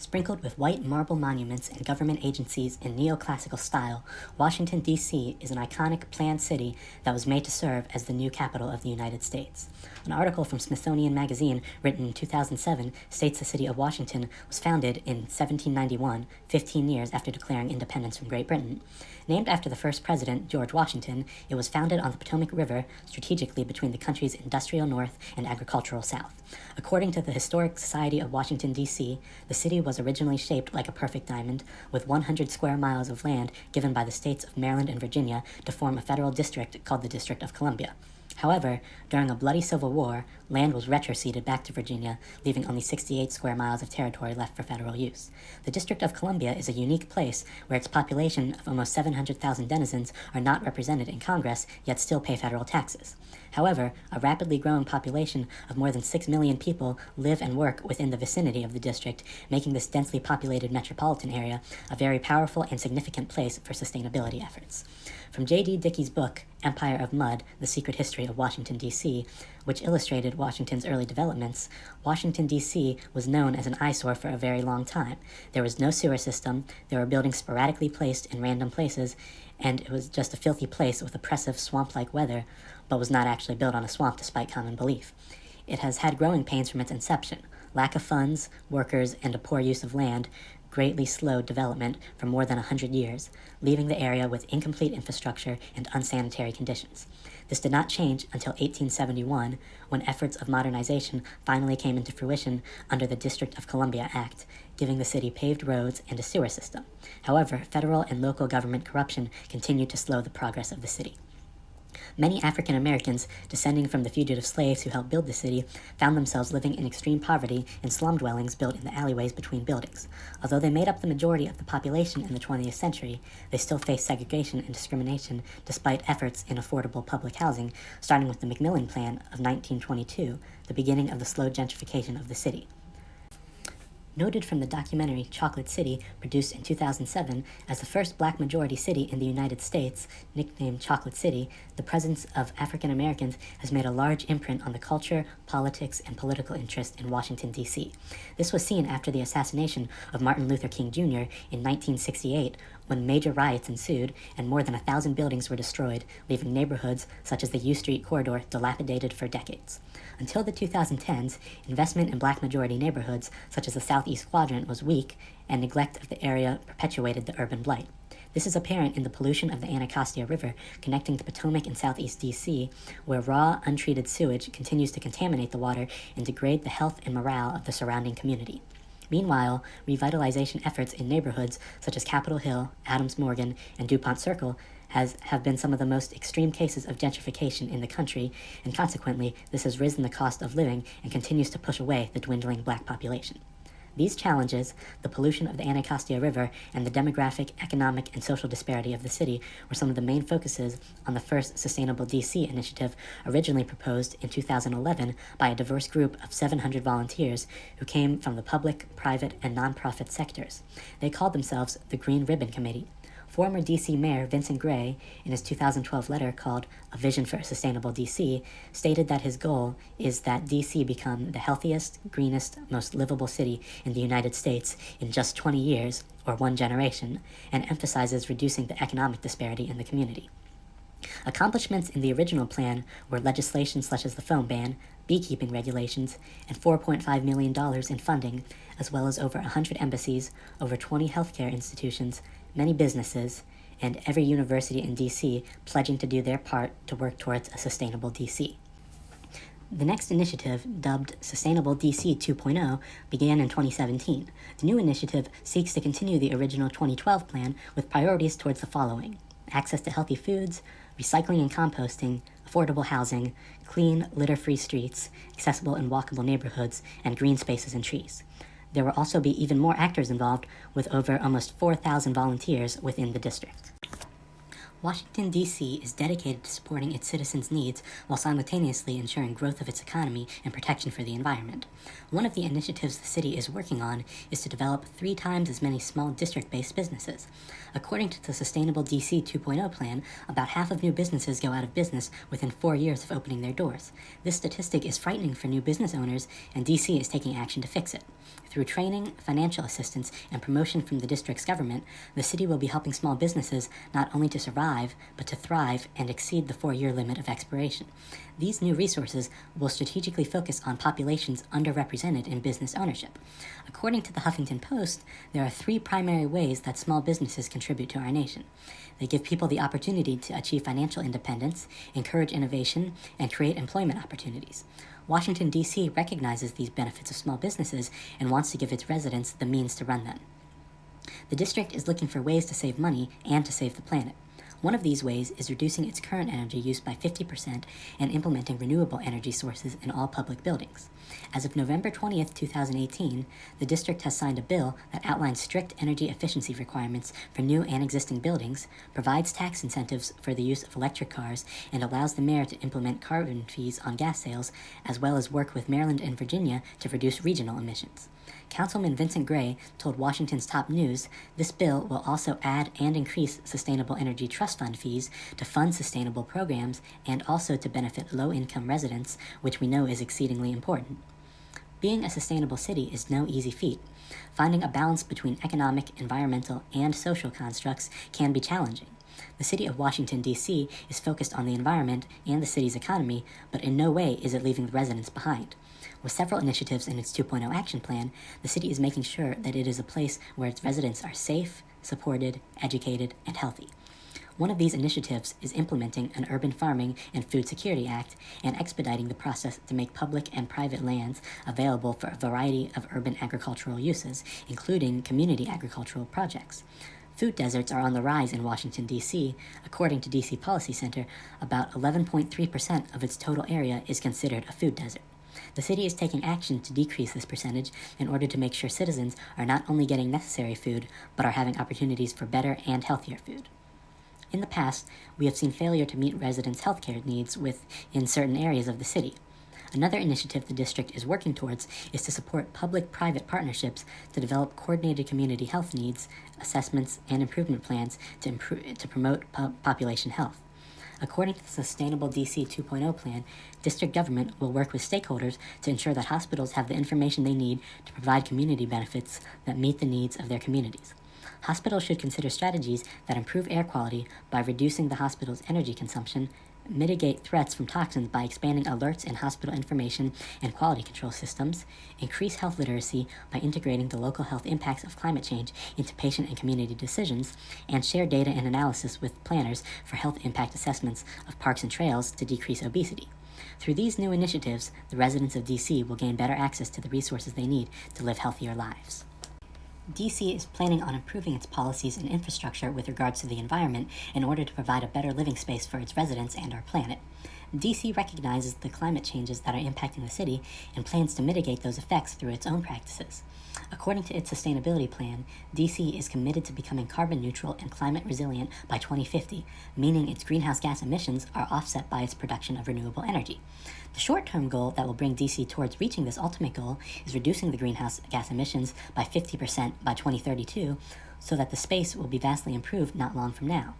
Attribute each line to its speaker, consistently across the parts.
Speaker 1: Sprinkled with white marble monuments and government agencies in neoclassical style, Washington, D.C. is an iconic planned city that was made to serve as the new capital of the United States. An article from Smithsonian Magazine written in 2007 states the city of Washington was founded in 1791, 15 years after declaring independence from Great Britain. Named after the first president, George Washington, it was founded on the Potomac River, strategically between the country's industrial north and agricultural south. According to the Historic Society of Washington, D.C., the city was originally shaped like a perfect diamond, with 100 square miles of land given by the states of Maryland and Virginia to form a federal district called the District of Columbia. However, during a bloody civil war, land was retroceded back to Virginia, leaving only 68 square miles of territory left for federal use. The District of Columbia is a unique place where its population of almost 700,000 denizens are not represented in Congress, yet still pay federal taxes. However, a rapidly growing population of more than 6 million people live and work within the vicinity of the district, making this densely populated metropolitan area a very powerful and significant place for sustainability efforts. From J.D. Dickey's book, Empire of Mud, The Secret History of Washington, D.C., which illustrated Washington's early developments, Washington, D.C. was known as an eyesore for a very long time. There was no sewer system, there were buildings sporadically placed in random places, and it was just a filthy place with oppressive swamp-like weather, but was not actually built on a swamp despite common belief. It has had growing pains from its inception. Lack of funds, workers, and a poor use of land greatly slowed development for more than 100 years, leaving the area with incomplete infrastructure and unsanitary conditions. This did not change until 1871, when efforts of modernization finally came into fruition under the District of Columbia Act, giving the city paved roads and a sewer system. However, federal and local government corruption continued to slow the progress of the city. Many African Americans, descending from the fugitive slaves who helped build the city, found themselves living in extreme poverty in slum dwellings built in the alleyways between buildings. Although they made up the majority of the population in the 20th century, they still faced segregation and discrimination despite efforts in affordable public housing, starting with the McMillan Plan of 1922, the beginning of the slow gentrification of the city. Noted from the documentary Chocolate City, produced in 2007 as the first black majority city in the United States, nicknamed Chocolate City, the presence of African Americans has made a large imprint on the culture, politics, and political interest in Washington, D.C. This was seen after the assassination of Martin Luther King Jr. in 1968, when major riots ensued and more than 1,000 buildings were destroyed, leaving neighborhoods such as the U Street corridor dilapidated for decades. Until the 2010s, investment in black majority neighborhoods such as the Southeast Quadrant was weak, and neglect of the area perpetuated the urban blight. This is apparent in the pollution of the Anacostia River connecting the Potomac in southeast D.C., where raw, untreated sewage continues to contaminate the water and degrade the health and morale of the surrounding community. Meanwhile, revitalization efforts in neighborhoods such as Capitol Hill, Adams Morgan, and DuPont Circle have been some of the most extreme cases of gentrification in the country, and consequently, this has risen the cost of living and continues to push away the dwindling black population. These challenges, the pollution of the Anacostia River, and the demographic, economic, and social disparity of the city were some of the main focuses on the first Sustainable D.C. initiative, originally proposed in 2011 by a diverse group of 700 volunteers who came from the public, private, and nonprofit sectors. They called themselves the Green Ribbon Committee. Former D.C. Mayor Vincent Gray, in his 2012 letter called A Vision for a Sustainable D.C., stated that his goal is that D.C. become the healthiest, greenest, most livable city in the United States in just 20 years, or one generation, and emphasizes reducing the economic disparity in the community. Accomplishments in the original plan were legislation such as the phone ban, beekeeping regulations, and $4.5 million in funding, as well as over 100 embassies, over 20 healthcare institutions, many businesses, and every university in D.C. pledging to do their part to work towards a sustainable D.C. The next initiative, dubbed Sustainable D.C. 2.0, began in 2017. The new initiative seeks to continue the original 2012 plan with priorities towards the following: access to healthy foods, recycling and composting, affordable housing, clean, litter-free streets, accessible and walkable neighborhoods, and green spaces and trees. There will also be even more actors involved, with over almost 4,000 volunteers within the district. Washington, D.C. is dedicated to supporting its citizens' needs while simultaneously ensuring growth of its economy and protection for the environment. One of the initiatives the city is working on is to develop 3 times as many small district-based businesses. According to the Sustainable D.C. 2.0 plan, about half of new businesses go out of business within 4 years of opening their doors. This statistic is frightening for new business owners, and D.C. is taking action to fix it. Through training, financial assistance, and promotion from the district's government, the city will be helping small businesses not only to survive, but to thrive and exceed the 4-year limit of expiration. These new resources will strategically focus on populations underrepresented in business ownership. According to the Huffington Post, there are 3 primary ways that small businesses contribute to our nation. They give people the opportunity to achieve financial independence, encourage innovation, and create employment opportunities. Washington, D.C. recognizes these benefits of small businesses and wants to give its residents the means to run them. The district is looking for ways to save money and to save the planet. One of these ways is reducing its current energy use by 50% and implementing renewable energy sources in all public buildings. As of November 20th, 2018, the district has signed a bill that outlines strict energy efficiency requirements for new and existing buildings, provides tax incentives for the use of electric cars, and allows the mayor to implement carbon fees on gas sales, as well as work with Maryland and Virginia to reduce regional emissions. Councilman Vincent Gray told Washington's Top News this bill will also add and increase Sustainable Energy Trust Fund fees to fund sustainable programs and also to benefit low-income residents, which we know is exceedingly important. Being a sustainable city is no easy feat. Finding a balance between economic, environmental, and social constructs can be challenging. The city of Washington, D.C. is focused on the environment and the city's economy, but in no way is it leaving the residents behind. With several initiatives in its 2.0 action plan, the city is making sure that it is a place where its residents are safe, supported, educated, and healthy. One of these initiatives is implementing an Urban Farming and Food Security Act and expediting the process to make public and private lands available for a variety of urban agricultural uses, including community agricultural projects. Food deserts are on the rise in Washington, D.C. According to D.C. Policy Center, about 11.3% of its total area is considered a food desert. The city is taking action to decrease this percentage in order to make sure citizens are not only getting necessary food, but are having opportunities for better and healthier food. In the past, we have seen failure to meet residents' healthcare needs in certain areas of the city. Another initiative the district is working towards is to support public-private partnerships to develop coordinated community health needs, assessments, and improvement plans to promote population health. According to the Sustainable D.C. 2.0 plan, district government will work with stakeholders to ensure that hospitals have the information they need to provide community benefits that meet the needs of their communities. Hospitals should consider strategies that improve air quality by reducing the hospital's energy consumption, mitigate threats from toxins by expanding alerts in hospital information and quality control systems, increase health literacy by integrating the local health impacts of climate change into patient and community decisions, and share data and analysis with planners for health impact assessments of parks and trails to decrease obesity. Through these new initiatives, the residents of D.C. will gain better access to the resources they need to live healthier lives. D.C. is planning on improving its policies and infrastructure with regards to the environment in order to provide a better living space for its residents and our planet. D.C. recognizes the climate changes that are impacting the city and plans to mitigate those effects through its own practices. According to its sustainability plan, D.C. is committed to becoming carbon neutral and climate resilient by 2050, meaning its greenhouse gas emissions are offset by its production of renewable energy. The short-term goal that will bring D.C. towards reaching this ultimate goal is reducing the greenhouse gas emissions by 50% by 2032, so that the space will be vastly improved not long from now.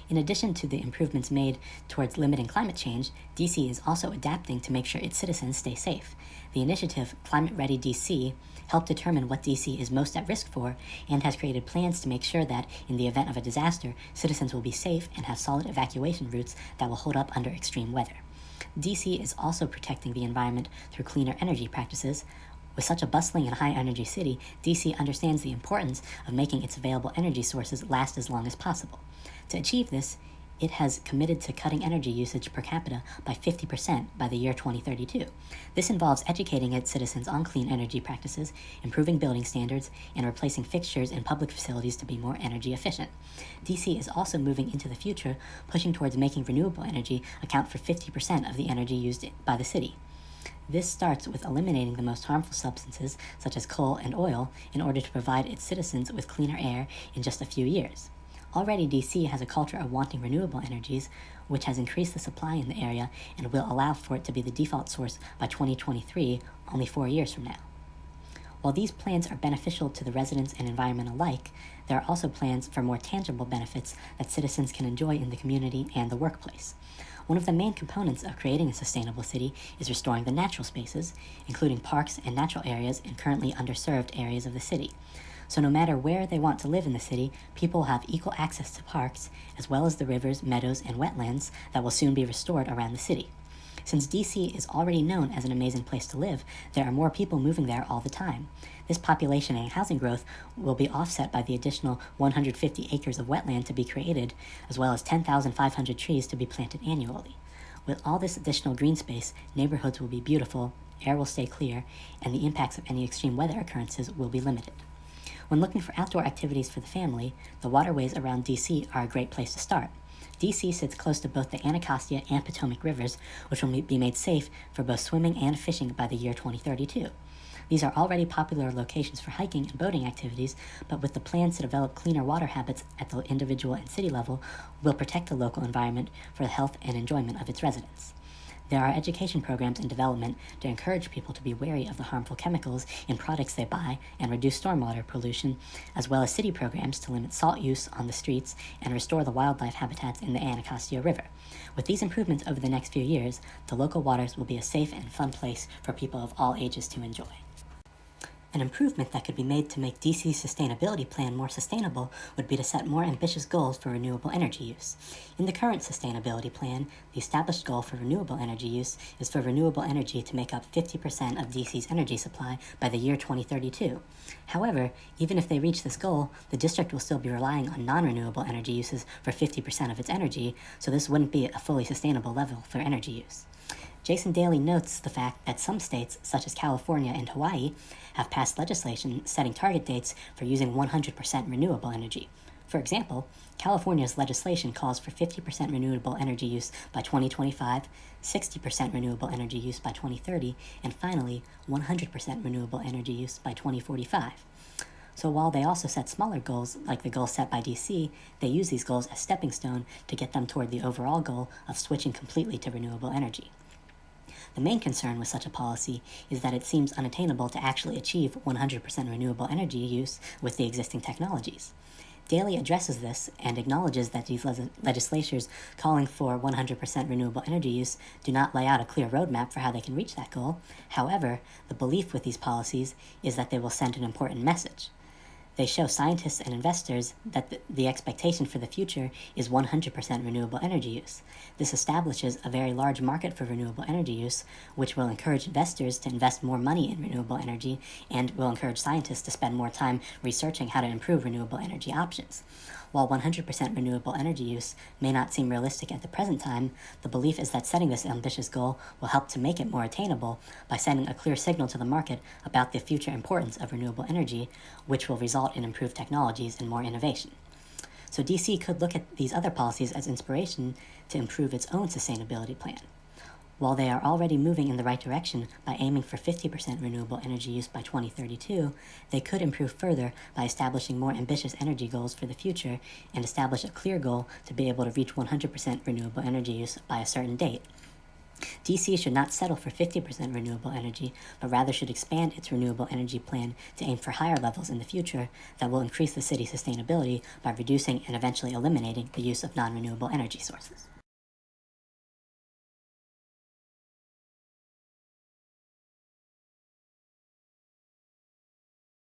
Speaker 1: In addition to the improvements made towards limiting climate change, D.C. is also adapting to make sure its citizens stay safe. The initiative Climate Ready D.C. helped determine what D.C. is most at risk for and has created plans to make sure that, in the event of a disaster, citizens will be safe and have solid evacuation routes that will hold up under extreme weather. D.C. is also protecting the environment through cleaner energy practices. With such a bustling and high-energy city, D.C. understands the importance of making its available energy sources last as long as possible. To achieve this, it has committed to cutting energy usage per capita by 50% by the year 2032. This involves educating its citizens on clean energy practices, improving building standards, and replacing fixtures in public facilities to be more energy efficient. D.C. is also moving into the future, pushing towards making renewable energy account for 50% of the energy used by the city. This starts with eliminating the most harmful substances, such as coal and oil, in order to provide its citizens with cleaner air in just a few years. Already, DC has a culture of wanting renewable energies, which has increased the supply in the area and will allow for it to be the default source by 2023, only 4 years from now. While these plans are beneficial to the residents and environment alike, there are also plans for more tangible benefits that citizens can enjoy in the community and the workplace. One of the main components of creating a sustainable city is restoring the natural spaces, including parks and natural areas in currently underserved areas of the city. So no matter where they want to live in the city, people will have equal access to parks, as well as the rivers, meadows, and wetlands that will soon be restored around the city. Since DC is already known as an amazing place to live, there are more people moving there all the time. This population and housing growth will be offset by the additional 150 acres of wetland to be created, as well as 10,500 trees to be planted annually. With all this additional green space, neighborhoods will be beautiful, air will stay clear, and the impacts of any extreme weather occurrences will be limited. When looking for outdoor activities for the family, the waterways around DC are a great place to start. DC sits close to both the Anacostia and Potomac rivers, which will be made safe for both swimming and fishing by the year 2032. These are already popular locations for hiking and boating activities, but with the plans to develop cleaner water habits at the individual and city level, will protect the local environment for the health and enjoyment of its residents. There are education programs in development to encourage people to be wary of the harmful chemicals in products they buy and reduce stormwater pollution, as well as city programs to limit salt use on the streets and restore the wildlife habitats in the Anacostia River. With these improvements over the next few years, the local waters will be a safe and fun place for people of all ages to enjoy. An improvement that could be made to make DC's sustainability plan more sustainable would be to set more ambitious goals for renewable energy use. In the current sustainability plan, the established goal for renewable energy use is for renewable energy to make up 50% of DC's energy supply by the year 2032. However, even if they reach this goal, the district will still be relying on non-renewable energy uses for 50% of its energy, so this wouldn't be a fully sustainable level for energy use. Jason Daly notes the fact that some states, such as California and Hawaii, have passed legislation setting target dates for using 100% renewable energy. For example, California's legislation calls for 50% renewable energy use by 2025, 60% renewable energy use by 2030, and finally, 100% renewable energy use by 2045. So while they also set smaller goals, like the goal set by DC, they use these goals as stepping stone to get them toward the overall goal of switching completely to renewable energy. The main concern with such a policy is that it seems unattainable to actually achieve 100% renewable energy use with the existing technologies. Daly addresses this and acknowledges that these legislatures calling for 100% renewable energy use do not lay out a clear roadmap for how they can reach that goal. However, the belief with these policies is that they will send an important message. They show scientists and investors that the expectation for the future is 100% renewable energy use. This establishes a very large market for renewable energy use, which will encourage investors to invest more money in renewable energy and will encourage scientists to spend more time researching how to improve renewable energy options. While 100% renewable energy use may not seem realistic at the present time, the belief is that setting this ambitious goal will help to make it more attainable by sending a clear signal to the market about the future importance of renewable energy, which will result in improved technologies and more innovation. So DC could look at these other policies as inspiration to improve its own sustainability plan. While they are already moving in the right direction by aiming for 50% renewable energy use by 2032, they could improve further by establishing more ambitious energy goals for the future and establish a clear goal to be able to reach 100% renewable energy use by a certain date. DC should not settle for 50% renewable energy, but rather should expand its renewable energy plan to aim for higher levels in the future that will increase the city's sustainability by reducing and eventually eliminating the use of non-renewable energy sources.